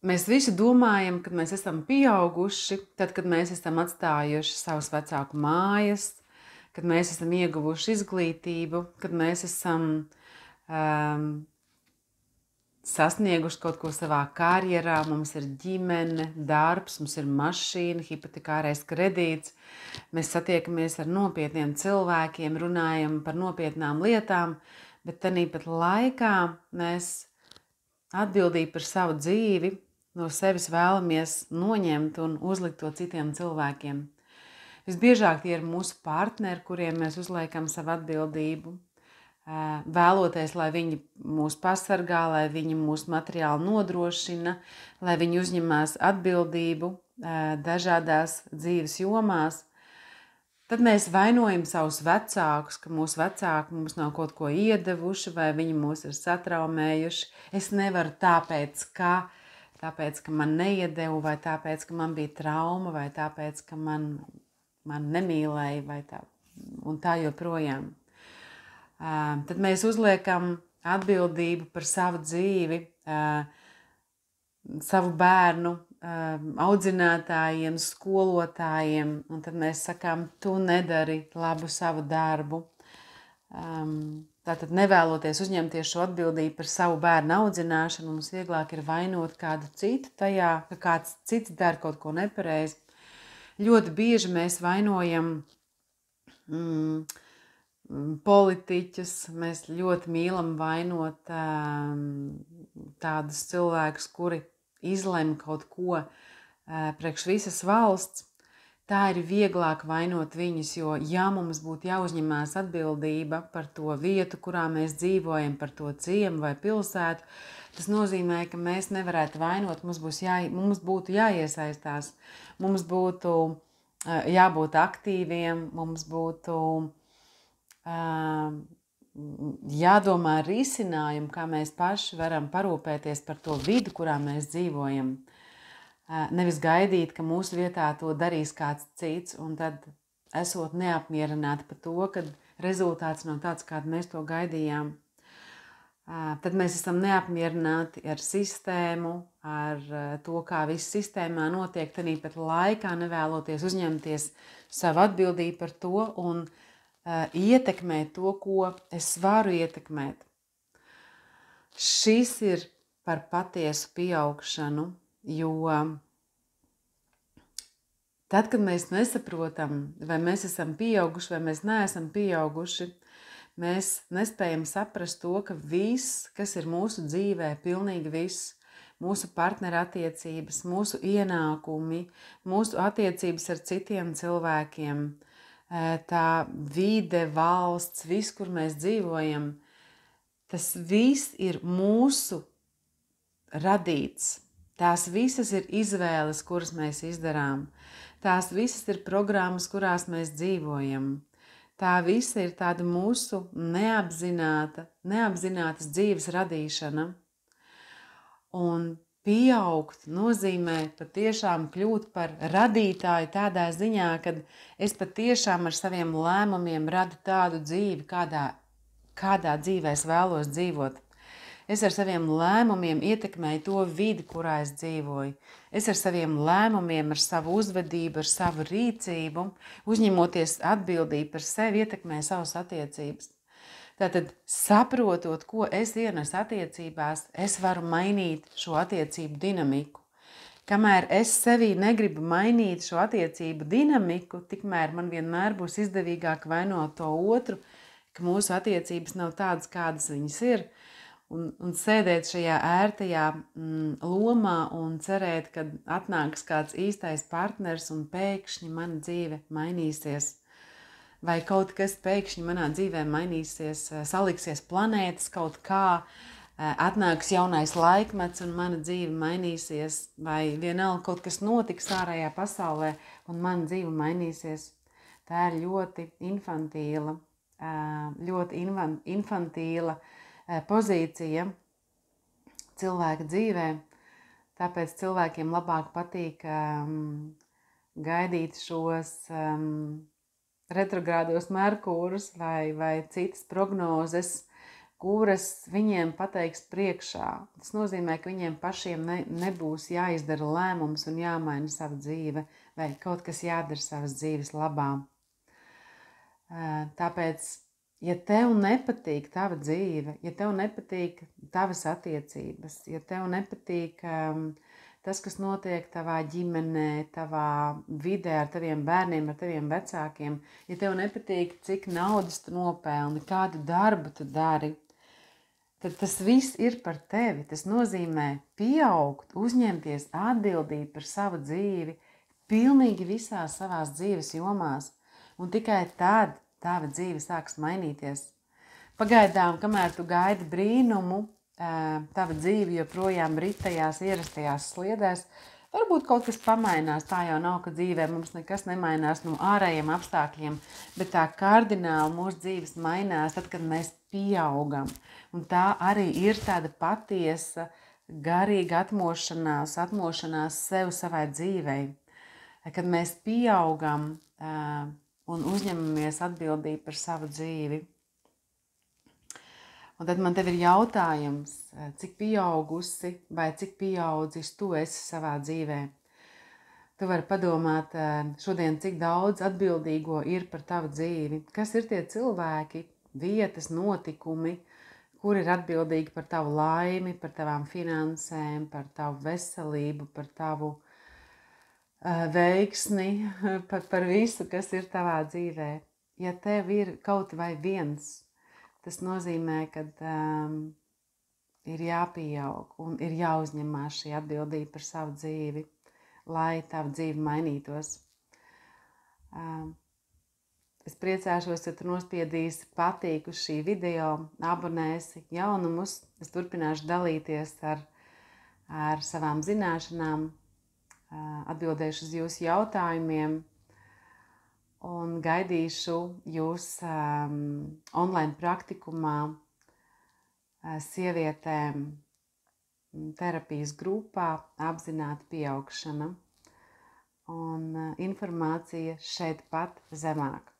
Mēs visi domājam, kad mēs esam pieauguši, tad, kad mēs esam atstājuši savus vecāku mājas, kad mēs esam ieguvuši izglītību, kad mēs esam um, sasnieguši kaut ko savā karjerā, mums ir ģimene, darbs, mums ir mašīna, hipotekārais kredīts, mēs satiekamies ar nopietniem cilvēkiem, runājam par nopietnām lietām, bet tāpat laikā mēs atbildību par savu dzīvi no sevis vēlamies noņemt un uzlikt to citiem cilvēkiem. Visbiežāk tie ir mūsu partneri, kuriem mēs uzliekam savu atbildību, vēloties, lai viņi mūs pasargā, lai viņi mūs materiāli nodrošina, lai viņi uzņemās atbildību dažādās dzīves jomās. Tad mēs vainojam savus vecākus, ka mūsu vecāki mums nav kaut ko iedevuši vai viņi mūs ir satraumējuši. Es nevaru tāpēc, ka man neiedeva, vai tāpēc, ka man bija trauma, vai tāpēc, ka man nemīlēja, vai tā, un tā joprojām. Tad mēs uzliekam atbildību par savu dzīvi, savu bērnu audzinātājiem, skolotājiem, un tad mēs sakām, tu nedari labu savu darbu. Tātad nevēloties uzņemties šo atbildību par savu bērnu audzināšanu, mums vieglāk ir vainot kādu citu tajā, ka kāds cits dara kaut ko nepareizi. Ļoti bieži mēs vainojam politiķus, mēs ļoti mīlam vainot tādus cilvēkus, kuri izlem kaut ko priekš visas valsts. Tā ir vieglāk vainot viņus, jo ja mums būtu jāuzņemās atbildība par to vietu, kurā mēs dzīvojam, par to ciemu vai pilsētu, tas nozīmē, ka mēs nevarētu vainot, mums būtu jāiesaistās, mums būtu jābūt aktīviem, mums būtu jādomā risinājumu, kā mēs paši varam parūpēties par to vidu, kurā mēs dzīvojam. Nevis gaidīt, ka mūsu vietā to darīs kāds cits, un tad esot neapmierināti par to, ka rezultāts nav tāds, kādu mēs to gaidījām. Tad mēs esam neapmierināti ar sistēmu, ar to, kā viss sistēmā notiek, tāpat laikā nevēloties uzņemties savu atbildību par to un ietekmēt to, ko es varu ietekmēt. Šis ir par patiesu pieaugšanu, jo tad, kad mēs nesaprotam, vai mēs esam pieauguši, vai mēs neesam pieauguši, mēs nespējam saprast to, ka viss, kas ir mūsu dzīvē, pilnīgi viss, mūsu partnerattiecības, mūsu ienākumi, mūsu attiecības ar citiem cilvēkiem, tā vide, valsts, viss, kur mēs dzīvojam, tas viss ir mūsu radīts. Tās visas ir izvēles, kuras mēs izdarām. Tās visas ir programmas, kurās mēs dzīvojam. Tā visa ir tāda mūsu neapzinātas dzīves radīšana. Un pieaugt nozīmē patiešām kļūt par radītāju tādā ziņā, kad es patiešām ar saviem lēmumiem radu tādu dzīvi, kādā dzīvē es vēlos dzīvot. Es ar saviem lēmumiem ietekmēju to vidi, kurā es dzīvoju. Es ar saviem lēmumiem, ar savu uzvedību, ar savu rīcību, uzņemoties atbildību par sevi, ietekmēju savas attiecības. Tātad, saprotot, ko es ienesu attiecībās, es varu mainīt šo attiecību dinamiku. Kamēr es sevī negribu mainīt šo attiecību dinamiku, tikmēr man vienmēr būs izdevīgāk vainot to otru, ka mūsu attiecības nav tādas, kādas viņas ir, un sēdēt šajā ērtajā lomā un cerēt, ka atnāks kāds īstais partners un pēkšņi mana dzīve mainīsies. Vai kaut kas pēkšņi manā dzīvē mainīsies, saliksies planētas kaut kā, atnāks jaunais laikmets un mana dzīve mainīsies, vai vienalga kaut kas notiks ārējā pasaulē un mana dzīve mainīsies. Tā ir ļoti infantīla pozīcija cilvēka dzīvē, tāpēc cilvēkiem labāk patīk gaidīt šos retrogrādos Merkūrus vai citas prognozes, kuras viņiem pateiks priekšā. Tas nozīmē, ka viņiem pašiem nebūs jāizdara lēmums un jāmaina sava dzīve, vai kaut kas jādara savas dzīves labā. Tāpēc, ja tev nepatīk tava dzīve, ja tev nepatīk tavas attiecības, ja tev nepatīk tas, kas notiek tavā ģimenē, tavā vidē ar taviem bērniem, ar taviem vecākiem, ja tev nepatīk, cik naudas tu nopelni, kādu darbu tu dari, tad tas viss ir par tevi. Tas nozīmē pieaugt, uzņemties atbildību par savu dzīvi, pilnīgi visās savās dzīves jomās, un tikai tad tava dzīve sāks mainīties. Pagaidām, kamēr tu gaidi brīnumu, tava dzīve joprojām ritajās ierastajās sliedēs, varbūt kaut kas pamainās. Tā jau nav, ka dzīvē mums nekas nemainās no ārējiem apstākļiem, bet tā kardināli mūsu dzīves mainās tad, kad mēs pieaugam. Un tā arī ir tāda patiesa, garīga atmošanās sev savai dzīvei. Kad mēs pieaugam un uzņemamies atbildību par savu dzīvi. Un tad man tev ir jautājums, cik pieaugusi vai cik pieaudzis tu esi savā dzīvē. Tu vari padomāt šodien, cik daudz atbildīgo ir par tavu dzīvi. Kas ir tie cilvēki, vietas, notikumi, kuri ir atbildīgi par tavu laimi, par tavām finansēm, par tavu veselību, par tavu veiksmi, par visu, kas ir tavā dzīvē. Ja tev ir kaut vai viens, tas nozīmē, ka ir jāpieaug un ir jāuzņemās šī atbildība par savu dzīvi, lai tava dzīve mainītos. Es priecāšos, ja tu nospiedīsi patīk uz šī video, abonēsi jaunumus. Es turpināšu dalīties ar savām zināšanām, atbildēšu uz jūsu jautājumiem un gaidīšu jūs online praktikumā sievietēm terapijas grupā apzināta pieaugšana un informācija šeit pat zemāk.